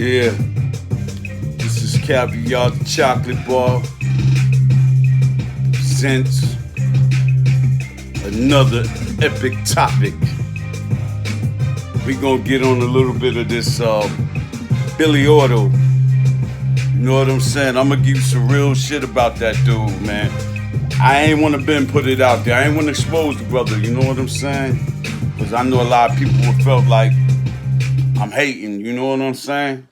Yeah, this is Kaviar Da Chocolate Bar. Presents another epic topic. We gonna get on a little bit of this Billie Ado. You know what I'm saying? I'm gonna give you some real shit about that dude, man. I ain't wanna been put it out there. I ain't wanna expose the brother. You know what I'm saying? Because I know a lot of people felt like I'm hating. You know what I'm saying?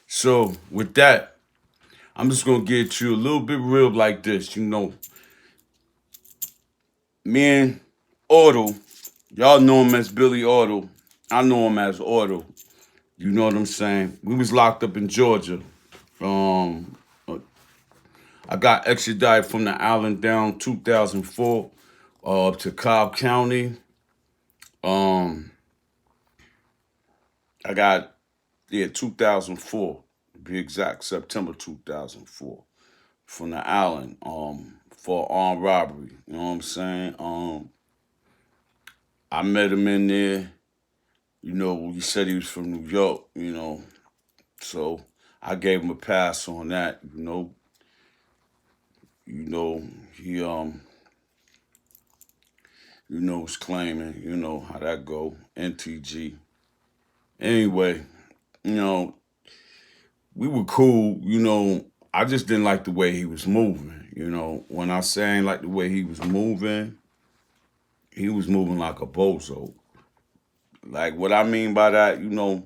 So with that, I'm just gonna get you a little bit real like this. You know, me and Otto, y'all know him as Billy Otto. I know him as Otto. You know what I'm saying? We was locked up in Georgia. Um, I got extradited from the island down 2004 up to Cobb County. Um, I got 2004 to be exact, September 2004 from the island for armed robbery. You know what I'm saying? I met him in there. You know, he said he was from New York. You know, so I gave him a pass on that. He was claiming. You know how that go. NTG. Anyway, you know, we were cool. You know, I just didn't like the way he was moving. You know, when I say I ain't like the way he was moving like a bozo. Like what I mean by that, you know,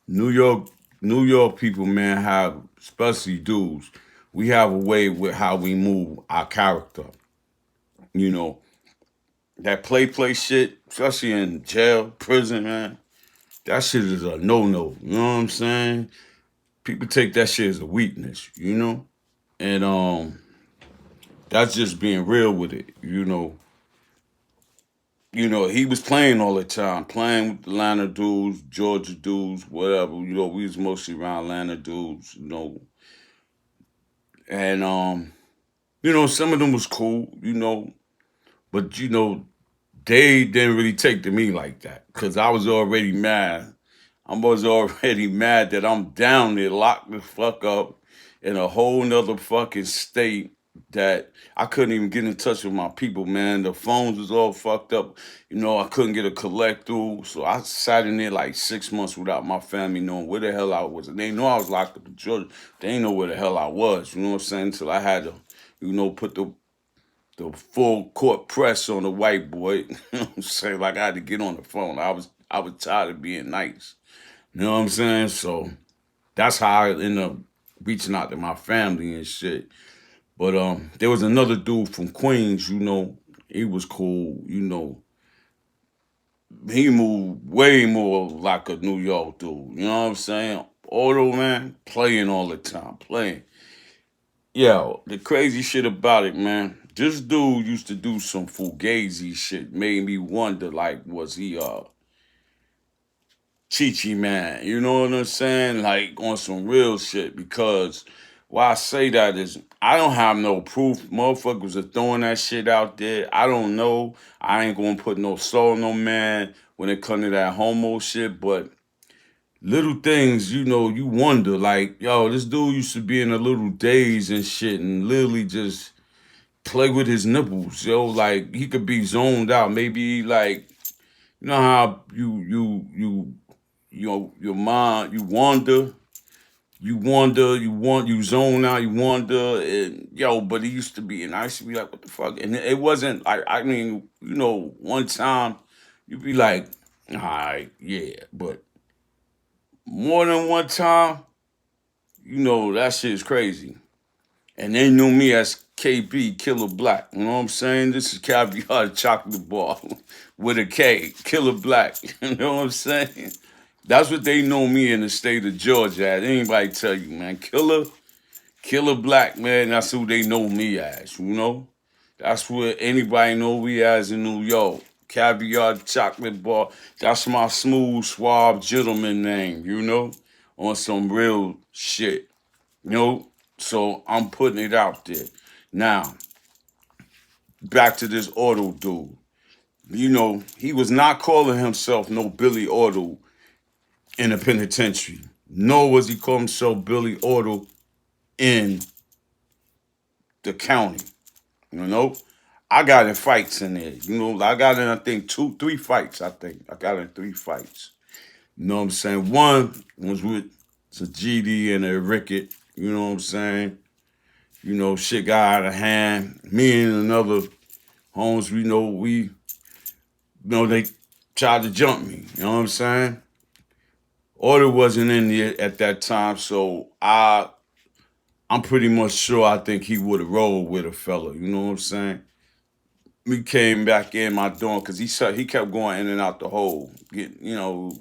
New York, New York people, man, have especially dudes. We have a way with how we move our character. You know, that play shit, especially in jail, prison, man. That shit is a no. You know what I'm saying? People take that shit as a weakness. You know, and that's just being real with it. He was playing all the time, playing with Atlanta dudes, Georgia dudes, whatever. You know, we was mostly around Atlanta dudes, and some of them was cool, but they didn't really take to me like that because I was already mad. I was already mad that I'm down there locked the fuck up in a whole nother fucking state that I couldn't even get in touch with my people, man. The phones was all fucked up. You know, I couldn't get a collect through. So I sat in there like 6 months without my family knowing where the hell I was. And they know I was locked up in Georgia. They didn't know where the hell I was. You know what I'm saying? Until I had to, put the full court press on the white boy. You know what I'm saying? Like I had to get on the phone. I was tired of being nice. You know what I'm saying? So that's how I ended up reaching out to my family and shit. But there was another dude from Queens, he was cool, He moved way more like a New York dude, you know what I'm saying? Auto man, playing all the time, playing. Yo, the crazy shit about it, man. This dude used to do some fugazi shit, made me wonder, like, was he Chi man? You know what I'm saying? Like on some real shit. Because why I say that is I don't have no proof. Motherfuckers are throwing that shit out there. I don't know. I ain't gonna put no soul on no man when it come to that homo shit, but little things, you wonder, like, yo, this dude used to be in a little daze and shit and literally just play with his nipples, yo. Like he could be zoned out. Maybe like you know how your mind, you zone out, you wander, and yo, but it used to be, and I used to be like, what the fuck? And it wasn't like, I mean, one time you'd be like, all right, yeah, but more than one time, that shit is crazy. And they knew me as KB, Killer Black. You know what I'm saying? This is Caviar Da Chocolate Bar with a K, Killer Black. You know what I'm saying? That's what they know me in the state of Georgia as. Anybody tell you, man, Killer Black, man, that's who they know me as. That's what anybody know me as in New York. Caviar Chocolate Bar. That's my smooth, suave gentleman name, on some real shit. You know, so I'm putting it out there. Now, back to this auto dude. He was not calling himself no Billy Auto. in the penitentiary. Nor was he called himself Billy Ado in the county. You know, I got in fights in there. You know, I got in, I think, three fights. I think I got in three fights. You know what I'm saying? One was with some GD and a Ricket. You know what I'm saying? You know, shit got out of hand. Me and another homes, they tried to jump me. You know what I'm saying? Order wasn't in there at that time, so I'm pretty much sure I think he would have rolled with a fella. You know what I'm saying? We came back in my dorm because he kept going in and out the hole, getting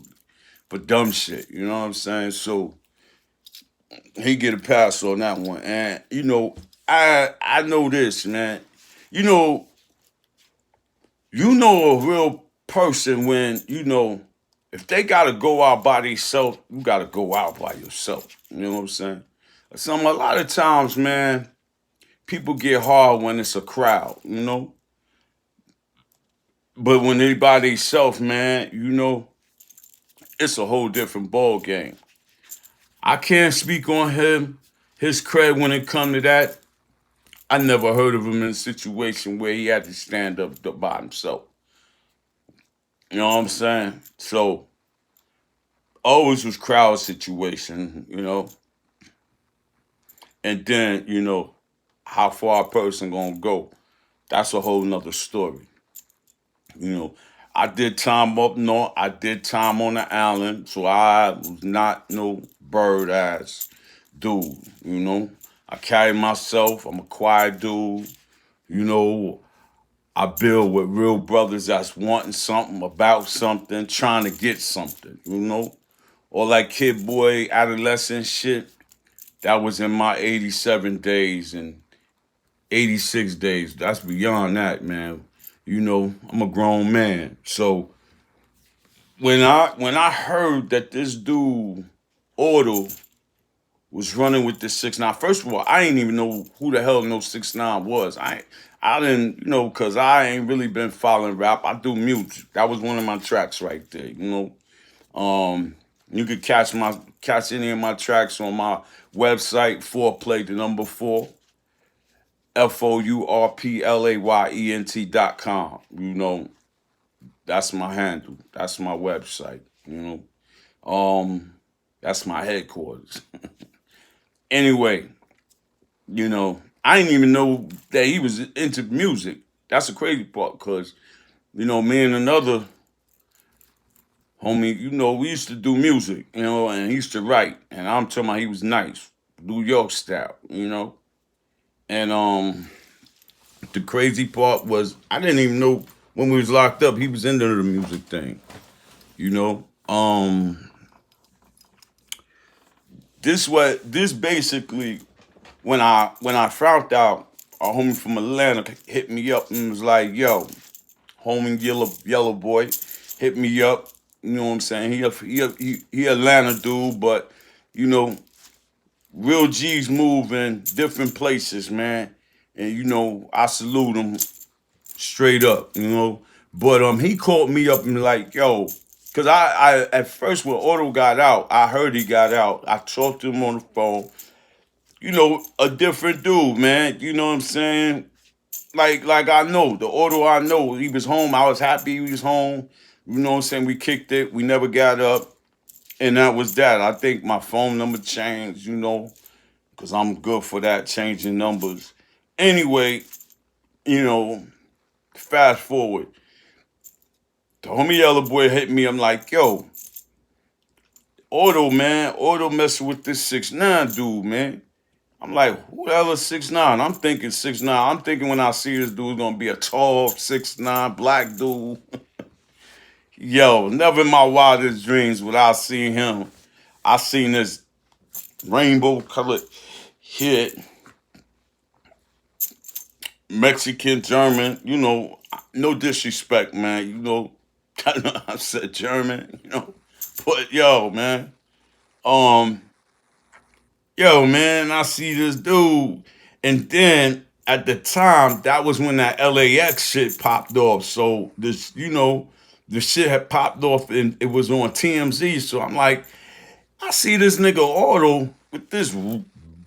for dumb shit. You know what I'm saying? So he get a pass on that one, and I know this, man. You know, you know a real person when if they gotta go out by themselves, you gotta go out by yourself. You know what I'm saying? A lot of times, man, people get hard when it's a crowd, but when they by themselves, man, it's a whole different ball game. I can't speak on his cred when it come to that. I never heard of him in a situation where he had to stand up by himself. You know what I'm saying? So always was crowd situation, and then how far a person gonna go. That's a whole nother story. You know, I did time up north. I did time on the island, so I was not no bird ass dude. I carry myself. I'm a quiet dude. You know, I build with real brothers that's wanting something about something, trying to get something. All that kid boy adolescent shit. That was in my 87 days and 86 days. That's beyond that, man. I'm a grown man. So when I heard that this dude Otto was running with this 6ix9ine, first of all, I ain't even know who the hell no 6ix9ine was. I didn't, cause I ain't really been following rap. I do music. That was one of my tracks right there. You could catch any of my tracks on my website, foreplay, the number 4, FOURPLAYENT.com. That's my handle. That's my website. That's my headquarters. Anyway, I didn't even know that he was into music. That's the crazy part, because, me and another homie, we used to do music, and he used to write. And I'm talking about he was nice, New York style. And the crazy part was I didn't even know when we was locked up he was into the music thing. You know, this basically when I found out, a homie from Atlanta hit me up and was like, "Yo, homie yellow boy, hit me up." You know what I'm saying? He Atlanta dude, but you know, real G's move in different places, man. And I salute him straight up, But he called me up and like, yo, cause I at first when Otto got out, I heard he got out. I talked to him on the phone. A different dude, man. You know what I'm saying? Like I know the Otto I know. He was home. I was happy he was home. You know what I'm saying? We kicked it. We never got up. And that was that. I think my phone number changed, because I'm good for that, changing numbers. Anyway, you know, fast forward. The homie yellow boy hit me. I'm like, yo, Otto messing with this 6ix9ine dude, man. I'm like, who the hell is 6ix9ine? I'm thinking 6ix9ine. I'm thinking when I see this dude gonna be a tall 6ix9ine black dude. Yo, never in my wildest dreams would I see him. I seen this rainbow colored hit, Mexican, German, no disrespect, man. I said German, But um, I see this dude. And then at the time, that was when that LAX shit popped off. So this, the shit had popped off and it was on TMZ. So I'm like, I see this nigga Auto with this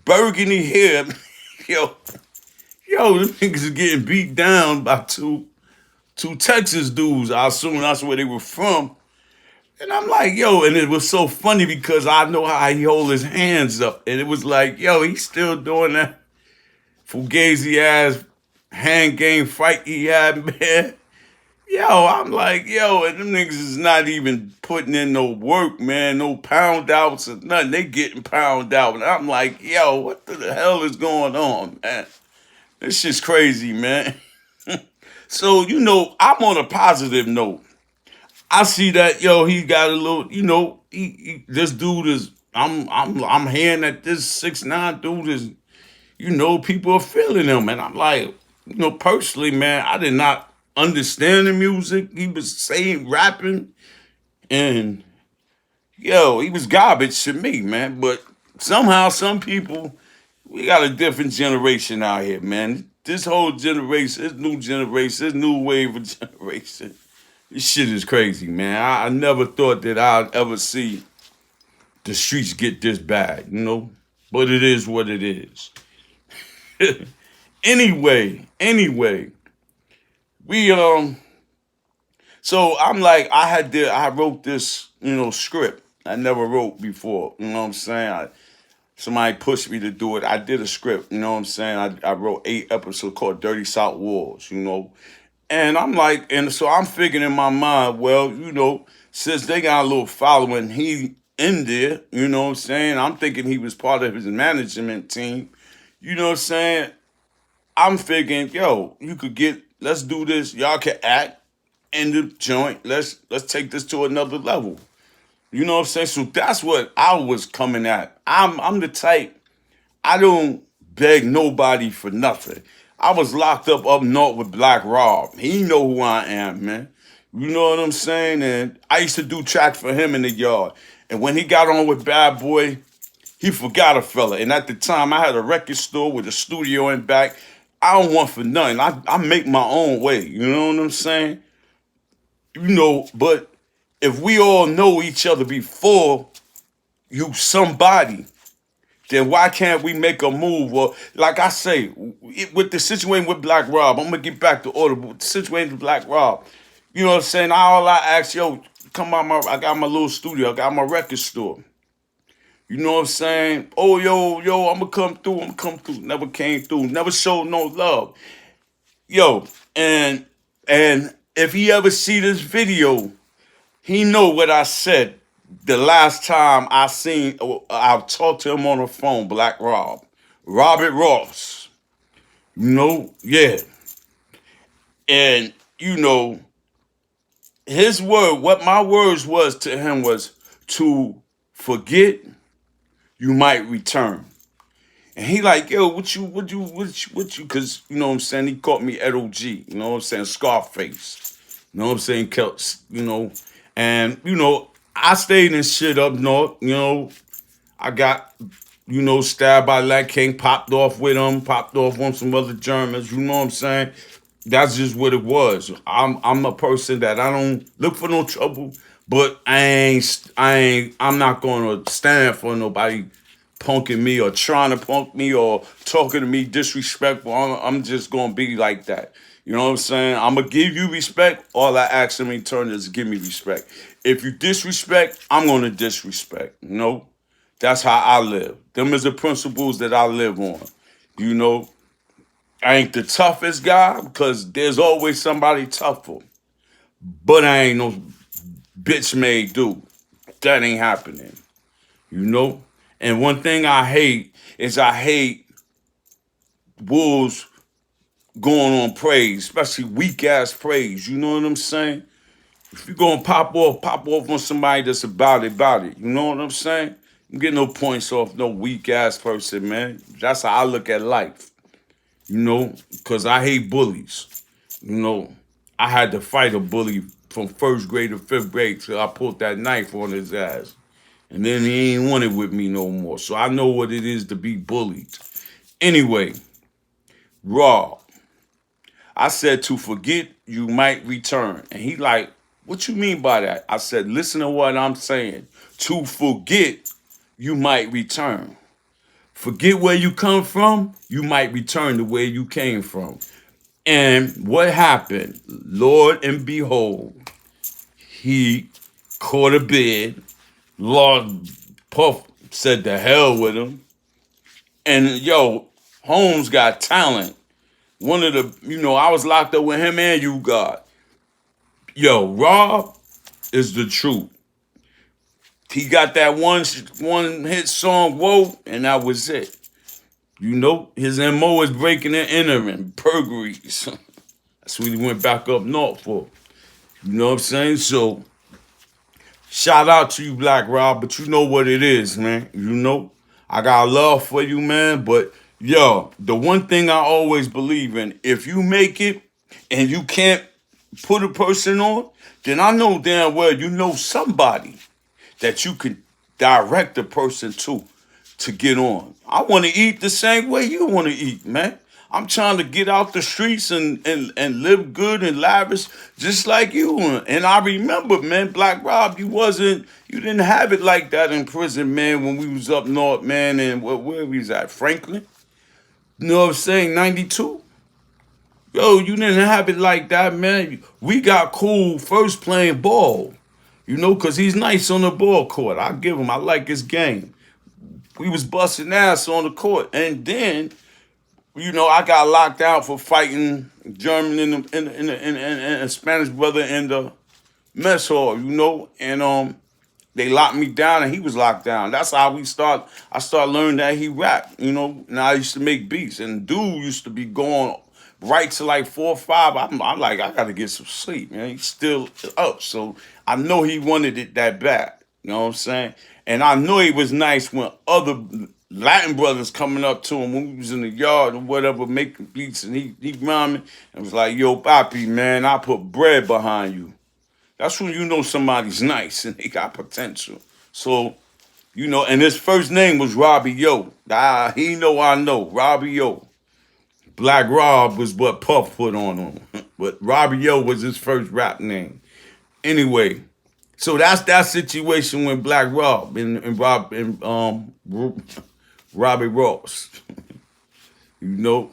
burgundy hair. yo, yo, them niggas is getting beat down by two Texas dudes. I assume that's where they were from. And I'm like, yo, and it was so funny because I know how he hold his hands up. And it was like, yo, he's still doing that fugazi ass hand game fight he had, man. Yo, I'm like, yo, and them niggas is not even putting in no work, man. No pound outs or nothing. They getting pound out. And I'm like, yo, what the hell is going on, man? This shit's crazy, man. So, I'm on a positive note. I see that, yo, he got a little, this dude is, I'm hearing that this 6ix9ine dude is, people are feeling him. And I'm like, personally, man, I did not understand the music. He was saying, rapping, and yo, he was garbage to me, man. But somehow, some people, we got a different generation out here, man. This whole generation, this new wave of generation. This shit is crazy, man. I never thought that I'd ever see the streets get this bad. But it is what it is. Anyway, we so I'm like, I wrote this, script I never wrote before. You know what I'm saying? Somebody pushed me to do it. I did a script, you know what I'm saying? I wrote 8 episodes called Dirty South Wars. And I'm like, and so I'm figuring in my mind, well, since they got a little following, he in there, you know what I'm saying? I'm thinking he was part of his management team. You know what I'm saying? I'm figuring, yo, let's do this. Y'all can act in the joint. Let's take this to another level. You know what I'm saying? So that's what I was coming at. I'm the type, I don't beg nobody for nothing. I was locked up north with Black Rob. He know who I am, man. You know what I'm saying? And I used to do tracks for him in the yard. And when he got on with Bad Boy, he forgot a fella. And at the time, I had a record store with a studio in back. I don't want for nothing. I make my own way. You know what I'm saying? But if we all know each other before you somebody, then why can't we make a move? Or like I say, with the situation with Black Rob, I'm gonna get back to order. But with the situation with Black Rob, you know what I'm saying? All I ask, yo, come on, I got my little studio, I got my record store. You know what I'm saying? Oh, yo, I'm gonna come through. Never came through. Never showed no love. Yo, and if he ever see this video, he know what I said the last time I talked to him on the phone, Black Rob. Robert Ross. Yeah. And, his word, what my words was to him was to forget, you might return. And he like, yo, what you, cause you know what I'm saying, he caught me at OG, you know what I'm saying, Scarface. You know what I'm saying, and, I stayed in shit up north, I got, stabbed by Black King, popped off with him, popped off on some other Germans, you know what I'm saying? That's just what it was. I'm a person that I don't look for no trouble, but I'm not gonna stand for nobody punking me or trying to punk me or talking to me disrespectful. I'm just gonna be like that. You know what I'm saying? I'm gonna give you respect. All I ask in return is give me respect. If you disrespect, I'm gonna disrespect. That's how I live. Them is the principles that I live on. You know, I ain't the toughest guy because there's always somebody tougher. But I ain't no bitch made dude. That ain't happening. You know? And one thing I hate is I hate wolves going on praise, especially weak ass praise. You know what I'm saying? If you gonna pop off on somebody that's about it. You know what I'm saying? You get no points off no weak ass person, man. That's how I look at life. Because I hate bullies. I had to fight a bully from 1st grade to 5th grade till I pulled that knife on his ass. And then he ain't want it with me no more. So I know what it is to be bullied. Anyway, Raw. I said to forget, you might return. And he like, What you mean by that? I said, listen to what I'm saying. To forget, you might return. Forget where you come from, you might return to where you came from. And what happened? Lord and behold, he caught a bid. Lord Puff said to hell with him. And yo, Holmes got talent. One of the, I was locked up with him and you got. Yo, Rob is the truth. He got that one hit song, Whoa, and that was it. His MO is breaking and entering, burglaries. That's what he went back up north for. You know what I'm saying? So, shout out to you, Black Rob, but you know what it is, man. I got love for you, man, but yo, the one thing I always believe in, if you make it and you can't put a person on, then I know damn well you know somebody that you can direct a person to get on. I want to eat the same way you want to eat, man. I'm trying to get out the streets and live good and lavish just like you. And I remember, man, Black Rob, you didn't have it like that in prison, man, when we was up north, man, and where we was at, Franklin. You know what I'm saying, 92? Yo, you didn't have it like that, man. We got cool first playing ball. Because he's nice on the ball court. I give him. I like his game. We was busting ass on the court. And then, I got locked out for fighting German and a Spanish brother in the mess hall, and they locked me down and he was locked down. That's how I started learning that he rapped, and I used to make beats. And dude used to be going right to like 4 or 5. I'm like, I gotta get some sleep, man. He's still up. So I know he wanted it that bad. You know what I'm saying? And I know he was nice when other Latin brothers coming up to him when we was in the yard or whatever, making beats, and he rhyming and was like, yo, Papi, man, I put bread behind you. That's when you know somebody's nice and they got potential. So, and his first name was Robbie Yo. He know I know, Robbie Yo. Black Rob was what Puff put on him. But Robbie Yo was his first rap name. Anyway, so that's that situation with Black Rob and Robbie Ross. Now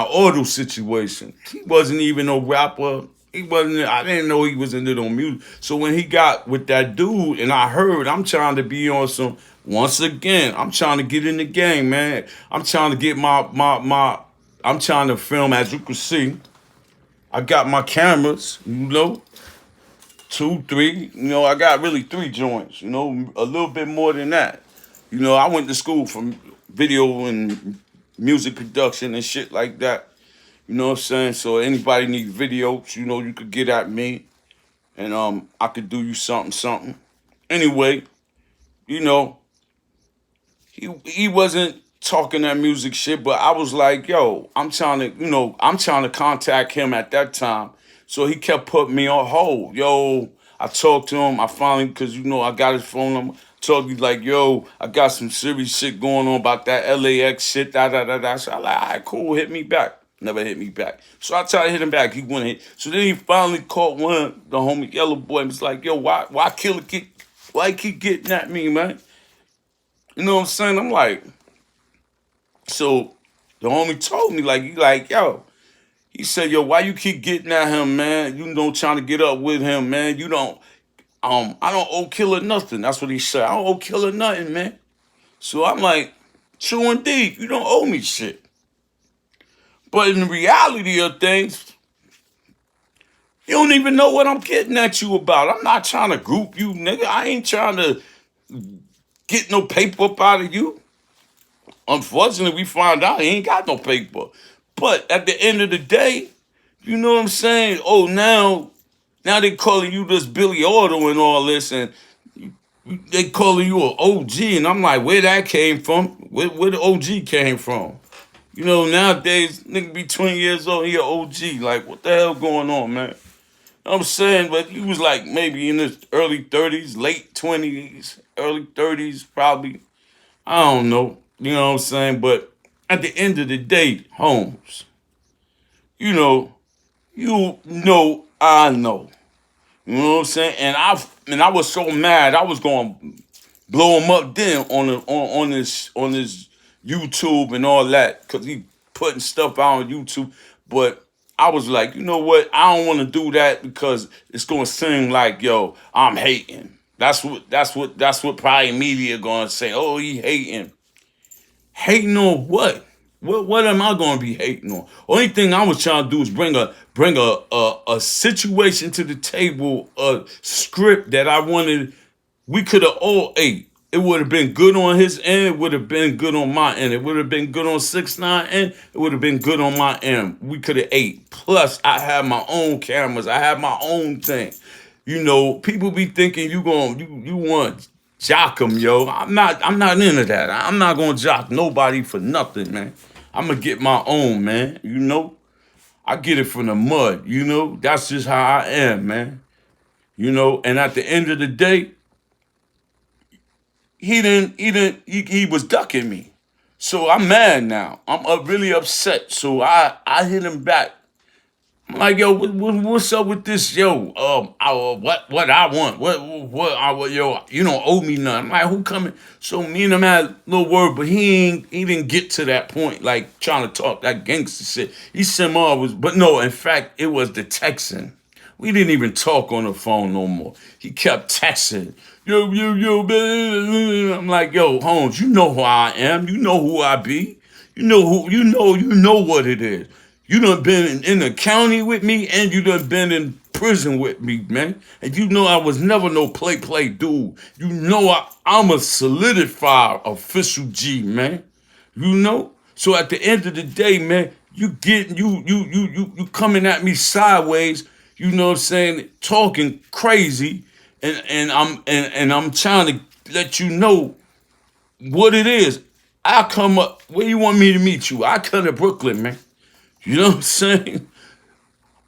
Auto situation. He wasn't even no rapper. I didn't know he was into no music. So when he got with that dude and I heard, I'm trying to be on some, once again, I'm trying to get in the game, man. I'm trying to get I'm trying to film, as you can see. I got my cameras, 2, 3. I got really 3 joints, a little bit more than that. I went to school for video and music production and shit like that. You know what I'm saying? So anybody need videos, you could get at me and I could do you something. Anyway, you know, he wasn't talking that music shit, but I was like, yo, I'm trying to contact him at that time. So he kept putting me on hold. Yo, I talked to him. I finally, because I got his phone number. Told me like, yo, I got some serious shit going on about that LAX shit, da. So I like, all right, cool, hit me back. Never hit me back. So I tried to hit him back. He wouldn't hit. So then he finally caught the homie Yellow Boy, and was like, yo, why Killer why he keep getting at me, man? You know what I'm saying? I'm like, so the homie told me, yo, he said, yo, why you keep getting at him, man? You don't trying to get up with him, man. You don't, I don't owe Killer nothing. That's what he said. I don't owe Killer nothing, man. So I'm like, true indeed, you don't owe me shit. But in the reality of things, you don't even know what I'm getting at you about. I'm not trying to group you, nigga. I ain't trying to get no paper up out of you. Unfortunately, we found out he ain't got no paper. But at the end of the day, you know what I'm saying? Oh, now they calling you this Billie Ado and all this, and they calling you an OG, and I'm like, where that came from? Where the OG came from? Nowadays, nigga be 20 years old, he an OG. Like, what the hell going on, man? I'm saying, but he was like maybe in his early 30s, late 20s, early 30s, probably. I don't know. You know what I'm saying? But at the end of the day, Holmes, you know, I know. You know what I'm saying? And I was so mad. I was going to blow him up then on his YouTube and all that because he putting stuff out on YouTube. But I was like, you know what? I don't want to do that because it's gonna seem like, yo, I'm hating. That's what probably media gonna say. Oh, he hating. Hating on what? What am I gonna be hating on? Only thing I was trying to do is bring a situation to the table, a script that I wanted we could have all ate. It would have been good on his end. It would have been good on my end. It would have been good on 6ix9ine end. It would have been good on my end. We could have ate. Plus, I have my own cameras. I have my own thing. People be thinking you want jock them, yo. I'm not into that. I'm not gonna jock nobody for nothing, man. I'm gonna get my own, man. I get it from the mud. That's just how I am, man. And at the end of the day, he was ducking me. So I'm mad now. I'm really upset. So I hit him back. I'm like, yo, what's up with this, yo? What I want? Yo? You don't owe me nothing. I'm like, who coming? So me and him had a little word, but he didn't get to that point, like trying to talk that gangster shit. He said, but no, in fact, it was the Texan. We didn't even talk on the phone no more. He kept texting. Yo, man. I'm like, yo, Holmes, you know who I am. You know who I be. You know what it is. You done been in the county with me and you done been in prison with me, man. And you know I was never no play dude. I'm a solidified official G, man. So at the end of the day, man, you coming at me sideways, you know what I'm saying, talking crazy, and I'm trying to let you know what it is. I come up where you want me to meet you. I come to Brooklyn, man. You know what I'm saying?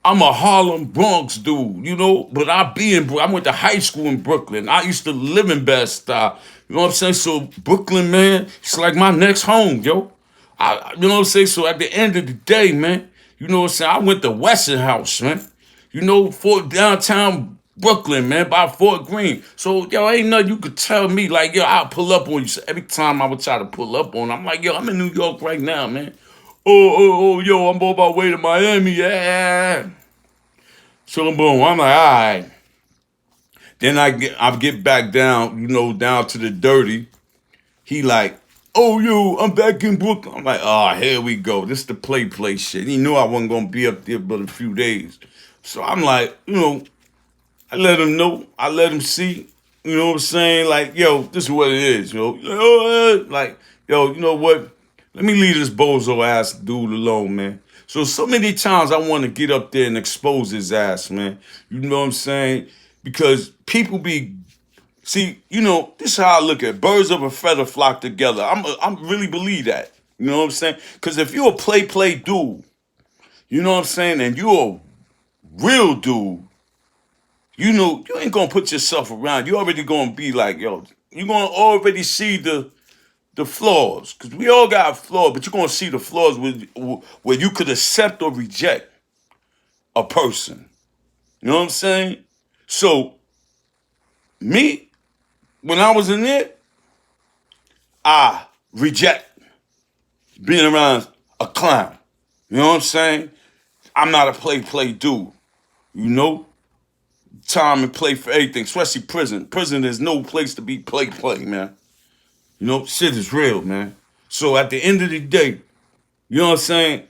I'm a Harlem Bronx dude, but I went to high school in Brooklyn. I used to live in Bed-Stuy. You know what I'm saying? So Brooklyn, man, it's like my next home, yo. You know what I'm saying? So at the end of the day, man, you know what I'm saying? I went to Westinghouse, man. Fort downtown Brooklyn, man, by Fort Greene. So, yo, ain't nothing you could tell me, like, yo, I'll pull up on you. So every time I would try to pull up on, I'm like, yo, I'm in New York right now, man. Yo, I'm on my way to Miami, yeah. So boom, I'm like, all right. Then I get back down, down to the dirty. He like, oh yo, I'm back in Brooklyn. I'm like, here we go. This the play shit. He knew I wasn't gonna be up there but a few days. So I'm like, I let him know. I let him see. You know what I'm saying? Like, yo, this is what it is, yo. Like, yo, you know what? Let me leave this bozo ass dude alone, man. So many times I want to get up there and expose his ass, man. You know what I'm saying? Because people see, this is how I look at it. Birds of a feather flock together. I'm really believe that. You know what I'm saying? Because if you're a play dude, you know what I'm saying, and you're a real dude, you ain't gonna put yourself around. You already gonna be like, yo, you're gonna already see the flaws. Because we all got flaws, but you're gonna see the flaws where you could accept or reject a person. You know what I'm saying? So, me, when I was in there, I reject being around a clown. You know what I'm saying? I'm not a play dude. You know? Time and play for everything, especially prison. Prison is no place to be play, man. Shit is real, man. So at the end of the day, you know what I'm saying?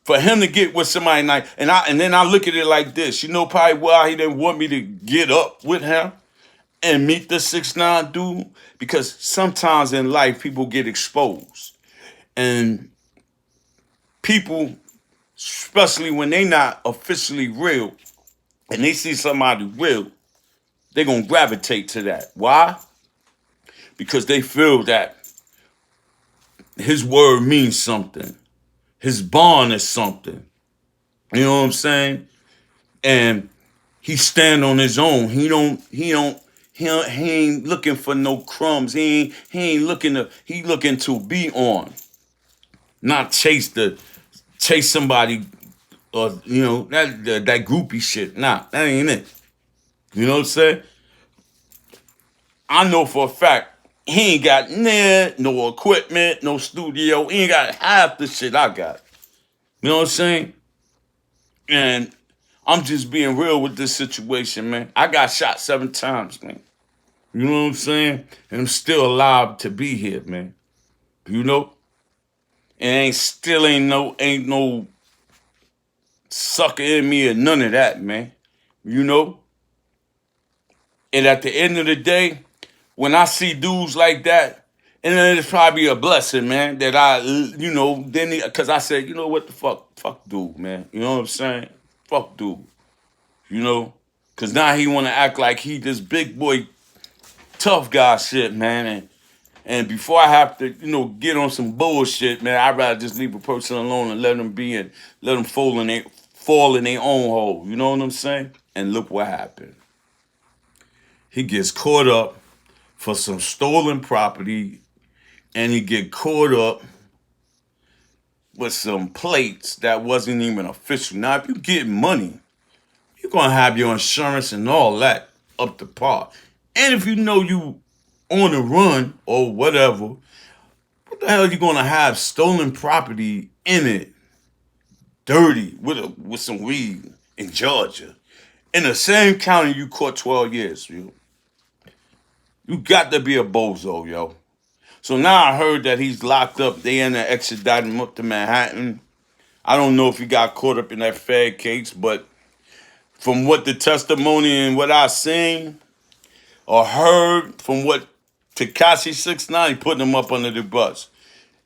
For him to get with somebody nice, and then I look at it like this, probably why he didn't want me to get up with him and meet the 6ix9ine dude, because sometimes in life people get exposed. And people, especially when they not officially real, and they see somebody real, they're gonna gravitate to that. Why? Because they feel that his word means something. His bond is something. You know what I'm saying? And he stand on his own. He ain't looking for no crumbs. He ain't he looking to be on. Not chase somebody or that groupie shit. Nah, that ain't it. You know what I'm saying? I know for a fact he ain't got no equipment, no studio. He ain't got half the shit I got. You know what I'm saying? And I'm just being real with this situation, man. I got shot 7 times, man. You know what I'm saying? And I'm still alive to be here, man. You know? And ain't no sucker in me or none of that, man. You know? And at the end of the day, when I see dudes like that, and then it's probably a blessing, man, that then because I said, you know what the fuck dude, man. You know what I'm saying? Fuck dude. You know? Because now he want to act like he this big boy tough guy shit, man. And before I have to, get on some bullshit, man, I'd rather just leave a person alone and let them be and let them fall in their own hole. You know what I'm saying? And look what happened. He gets caught up for some stolen property, and he get caught up with some plates that wasn't even official. Now, if you get money, you're gonna have your insurance and all that up to par. And if you know you on the run or whatever, what the hell are you gonna have stolen property in it, dirty with some weed in Georgia, in the same county you caught 12 years, you got to be a bozo, yo. So now I heard that he's locked up. They in there extraditing him up to Manhattan. I don't know if he got caught up in that Fed case, but from what the testimony and what I seen or heard from what Takashi69 putting him up under the bus,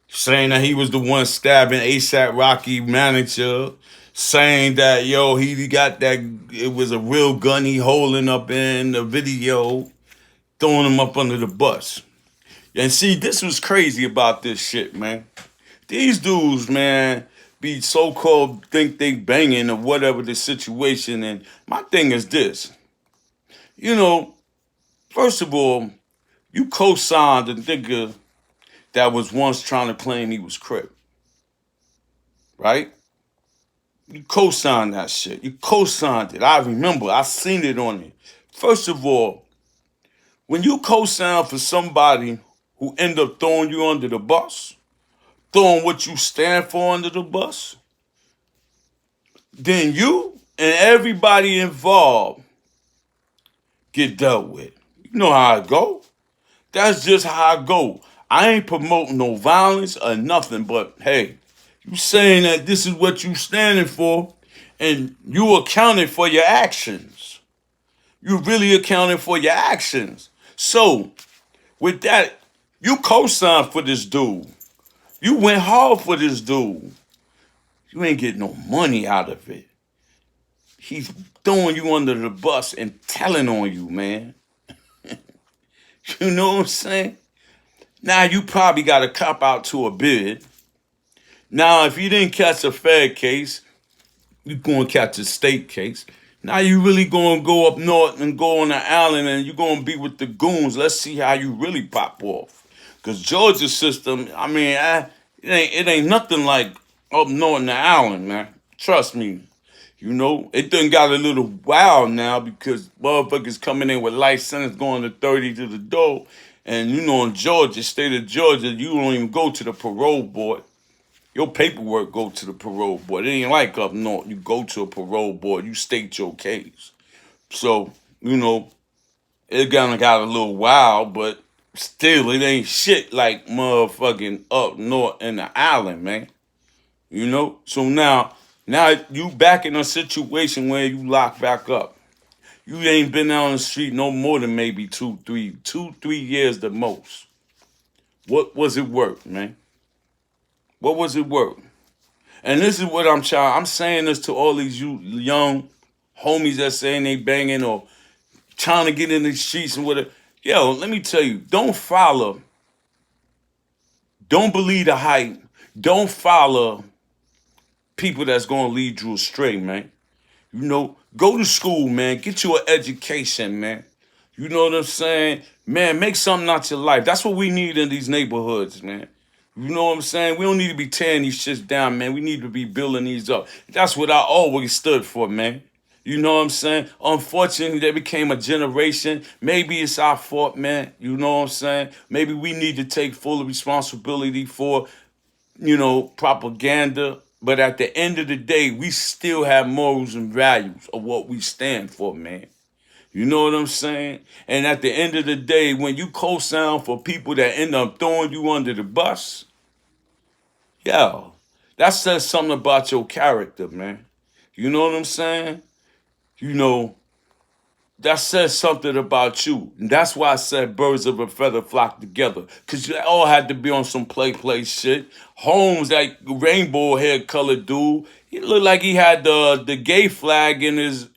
saying that he was the one stabbing ASAP Rocky manager, saying that he got that it was a real gun he holding up in the video, throwing him up under the bus. And see, this was crazy about this shit, man. These dudes, man, be so-called think they banging or whatever the situation. And my thing is this. First of all, you co-signed a nigga that was once trying to claim he was Crip. Right? You co-signed that shit. You co-signed it. I remember. I seen it on it. First of all, when you co-sign for somebody who end up throwing you under the bus, throwing what you stand for under the bus, then you and everybody involved get dealt with. You know how it go. That's just how I go. I ain't promoting no violence or nothing, but hey, you saying that this is what you standing for, and you accounted for your actions. You really accounted for your actions. So, with that, you co-signed for this dude. You went hard for this dude. You ain't getting no money out of it. He's throwing you under the bus and telling on you, man. You know what I'm saying? Now you probably got to cop out to a bid. Now, if you didn't catch a Fed case, you going to catch a state case. Now you really going to go up north and go on the island and you're going to be with the goons. Let's see how you really pop off. Because Georgia's system, I mean, it ain't nothing like up north in the island, man. Trust me. It done got a little wild now because motherfuckers coming in with life sentence going to 30 to the door. And in Georgia, state of Georgia, you don't even go to the parole board. Your paperwork go to the parole board. It ain't like up north. You go to a parole board, you state your case. So, it kind of got a little wild, but still, it ain't shit like motherfucking up north in the island, man. So now you back in a situation where you locked back up. You ain't been out on the street no more than maybe 2-3 years the most. What was it worth, man? What was it worth? And this is what I'm saying this to all these young homies that saying they banging or trying to get in the streets and whatever. Yo, let me tell you, don't believe the hype. Don't follow people that's gonna lead you astray, man. Go to school, man. Get you an education, man. You know what I'm saying? Man, make something out your life. That's what we need in these neighborhoods, man. You know what I'm saying? We don't need to be tearing these shits down, man. We need to be building these up. That's what I always stood for, man. You know what I'm saying? Unfortunately, they became a generation. Maybe it's our fault, man. You know what I'm saying? Maybe we need to take full responsibility for, propaganda. But at the end of the day, we still have morals and values of what we stand for, man. You know what I'm saying? And at the end of the day, when you co-sign for people that end up throwing you under the bus, yo, that says something about your character, man. You know what I'm saying? You know, that says something about you. And that's why I said birds of a feather flock together. Because you all had to be on some play shit. Holmes, that rainbow hair colored dude, he looked like he had the gay flag in his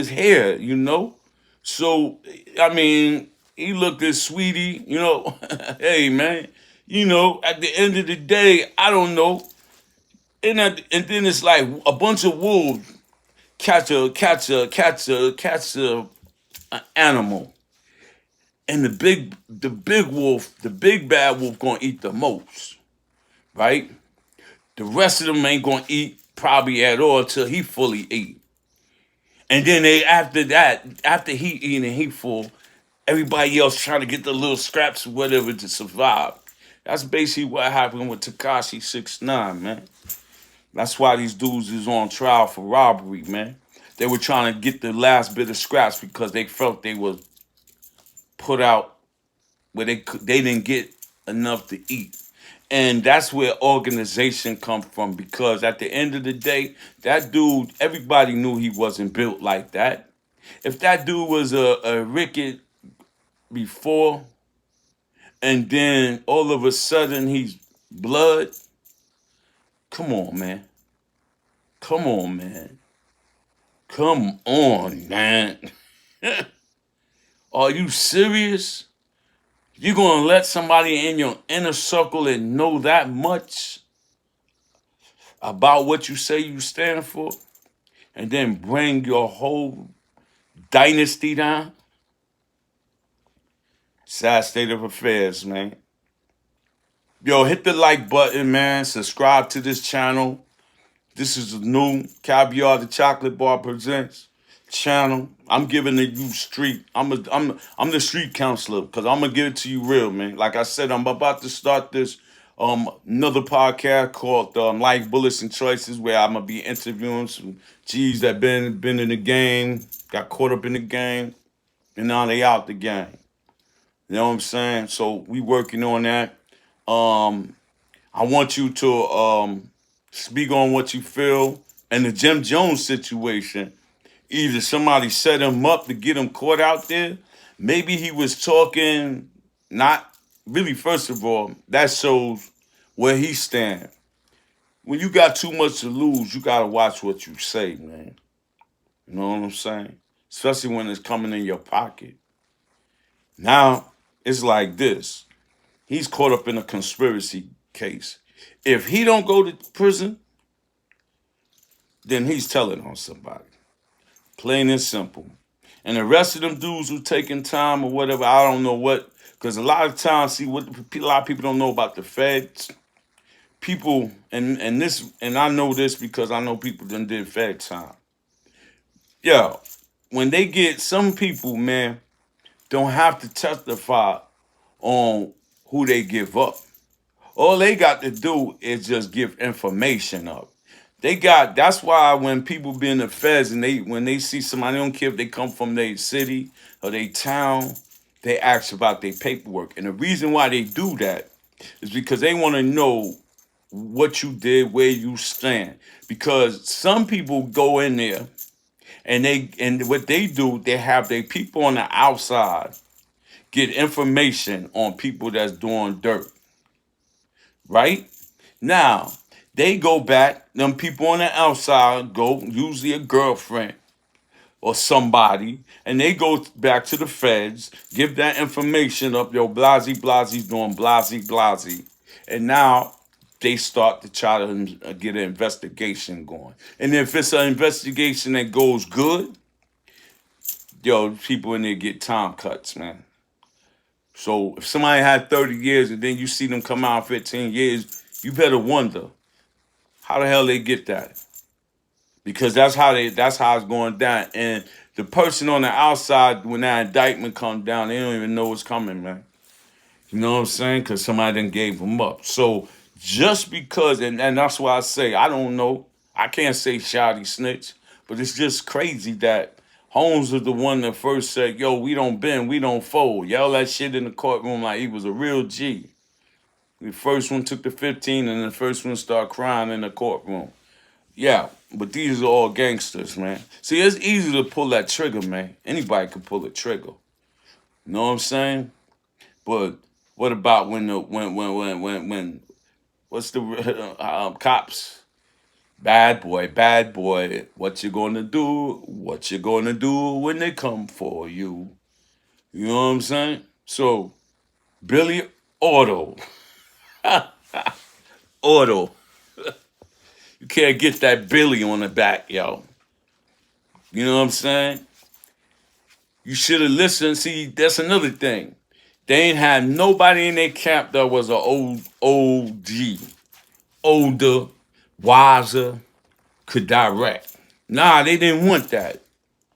hair, you know? So, I mean, he looked as sweetie, hey man, at the end of the day, I don't know. And then it's like a bunch of wolves catch a animal, and the big wolf, the big bad wolf, gonna eat the most, right? The rest of them ain't gonna eat probably at all till he fully eat, and then they after that, after he eat and he full, everybody else trying to get the little scraps or whatever to survive. That's basically what happened with Takashi 69, man. That's why these dudes is on trial for robbery, man. They were trying to get the last bit of scraps because they felt they was put out where they didn't get enough to eat. And that's where organization come from, because at the end of the day, that dude, everybody knew he wasn't built like that. If that dude was a ricket before, and then all of a sudden he's blood, come on, man. Come on, man. Come on, man. Are you serious? You gonna let somebody in your inner circle and know that much about what you say you stand for, and then bring your whole dynasty down? Sad state of affairs, man. Yo, hit the like button, man. Subscribe to this channel. This is a new Kaviar Da Chocolate Bar presents channel. I'm giving it you street. I'm the street counselor, because I'm gonna give it to you real, man. Like I said, I'm about to start this another podcast called Life Bullets and Choices, where I'm gonna be interviewing some G's that been in the game, got caught up in the game, and now they out the game. You know what I'm saying? So we working on that. Um, I want you to speak on what you feel. And the Jim Jones situation, either somebody set him up to get him caught out there, maybe he was talking not really. First of all, that shows where he stand. When you got too much to lose, you gotta watch what you say, man. You know what I'm saying? Especially when it's coming in your pocket. Now, it's like this. He's caught up in a conspiracy case. If he don't go to prison, then he's telling on somebody. Plain and simple. And the rest of them dudes who taking time or whatever, I don't know what, because a lot of times, see, what a lot of people don't know about the feds. People, and I know this because I know people done did fed time. Yeah, when they get, some people, man, don't have to testify on who they give up. All they got to do is just give information up. That's why when people be in the feds and when they see somebody, they don't care if they come from their city or their town, they ask about their paperwork. And the reason why they do that is because they want to know what you did, where you stand. Because some people go in there and what they do, they have their people on the outside get information on people that's doing dirt, right? Now, they go back, them people on the outside go, usually a girlfriend or somebody, and they go back to the feds, give that information up, yo, Blasey Blasey's doing Blasey Blasey. And now they start to try to get an investigation going. And if it's an investigation that goes good, yo, people in there get time cuts, man. So if somebody had 30 years and then you see them come out 15 years, you better wonder how the hell they get that. because that's how it's going down. And the person on the outside, when that indictment comes down, they don't even know what's coming, man. You know what I'm saying? Because somebody done gave them up. So just because, and that's why I say I don't know. I can't say Shotty snitch, but it's just crazy that Holmes was the one that first said, "Yo, we don't bend, we don't fold." Yell that shit in the courtroom like he was a real G. The first one took the 15, and the first one started crying in the courtroom. Yeah, but these are all gangsters, man. See, it's easy to pull that trigger, man. Anybody can pull a trigger. You know what I'm saying? But what about when the when what's the cops? Bad boy. What you gonna do? What you gonna do when they come for you? You know what I'm saying? So Billy Auto, Auto. You can't get that Billy on the back, yo. You know what I'm saying? You should have listened. See, that's another thing. They ain't had nobody in their camp that was a old G, older, wiser, could direct. Nah, they didn't want that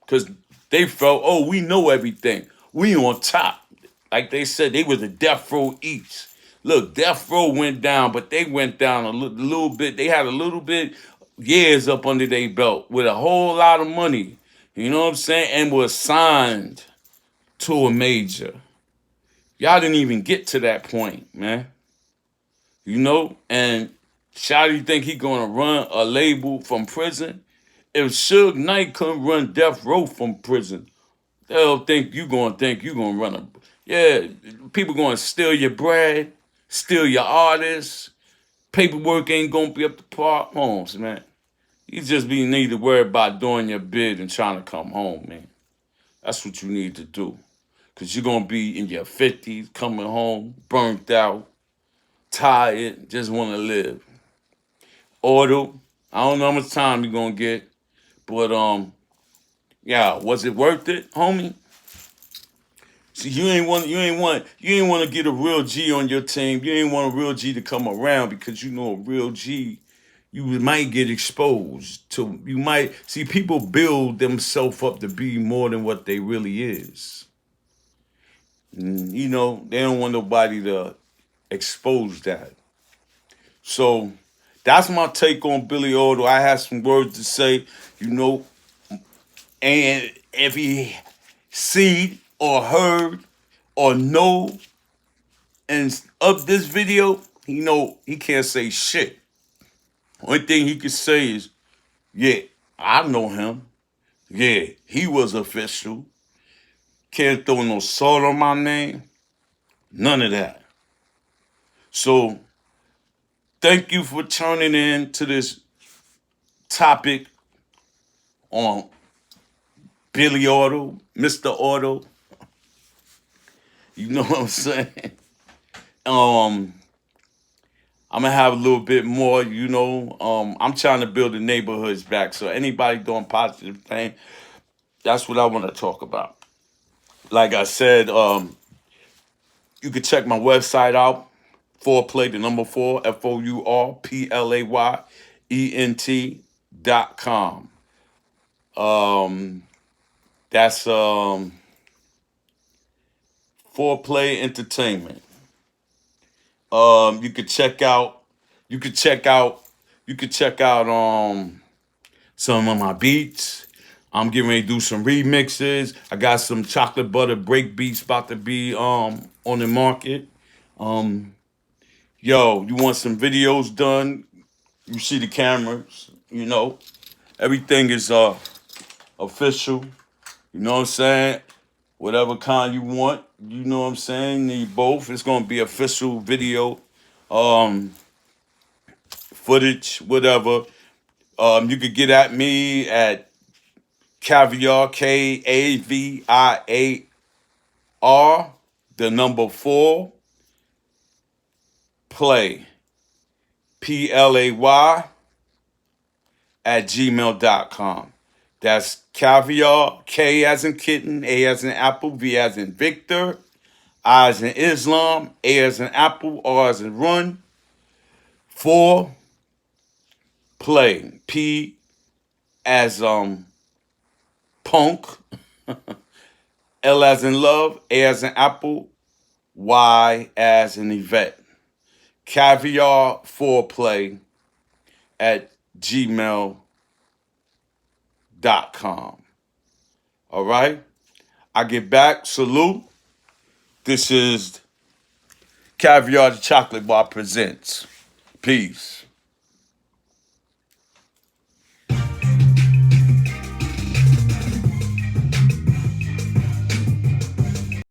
because they felt, oh, we know everything. We on top. Like they said, they was the death row each. Look, death row went down, but they went down a little bit. They had a little bit years up under their belt with a whole lot of money. You know what I'm saying? And was signed to a major. Y'all didn't even get to that point, man. You know? And Shotty think he gonna run a label from prison? If Suge Knight couldn't run Death Row from prison, they'll think you gonna run a. Yeah, people gonna steal your bread, steal your artists. Paperwork ain't gonna be up to par. Homes, man. You just need to worry about doing your bid and trying to come home, man. That's what you need to do. Cause you're gonna be in your 50s, coming home, burnt out, tired, just wanna live. Auto, I don't know how much time you're gonna get, but yeah, was it worth it, homie? See, you ain't want to get a real G on your team. You ain't want a real G to come around because you know a real G, you might get exposed to. You might see people build themselves up to be more than what they really is. You know, they don't want nobody to expose that. So that's my take on Billy Idol. I have some words to say, you know, and if he see or heard or know and of this video, he know he can't say shit. Only thing he can say is, yeah, I know him. Yeah, he was official. Can't throw no salt on my name. None of that. So thank you for turning in to this topic on Billy Auto, Mr. Auto. You know what I'm saying? Um, I'm gonna have a little bit more, you know. I'm trying to build the neighborhoods back. So anybody doing positive thing, that's what I want to talk about. Like I said, you can check my website out. Foreplay, the number four, FOURPLAYENT.com. That's Foreplay Entertainment. You could check out, you could check out, you could check out some of my beats. I'm getting ready to do some remixes. I got some chocolate butter break beats about to be on the market. Um, Yo, you want some videos done? You see the cameras, you know. Everything is official. You know what I'm saying? Whatever kind you want, you know what I'm saying? Need both. It's gonna be official video, um, footage, whatever. You could get at me at Kaviar Kaviar, the number four, play PLAY at gmail.com. That's Caviar, K as in kitten, A as in apple, V as in Victor, I as in Islam, A as in apple, R as in run, 4, play, PLAY as punk, L as in love, A as in apple, Y as in Yvette. Caviar foreplay at gmail.com. All right? I get back. Salute. This is Kaviar Da Chocolate Bar presents. Peace.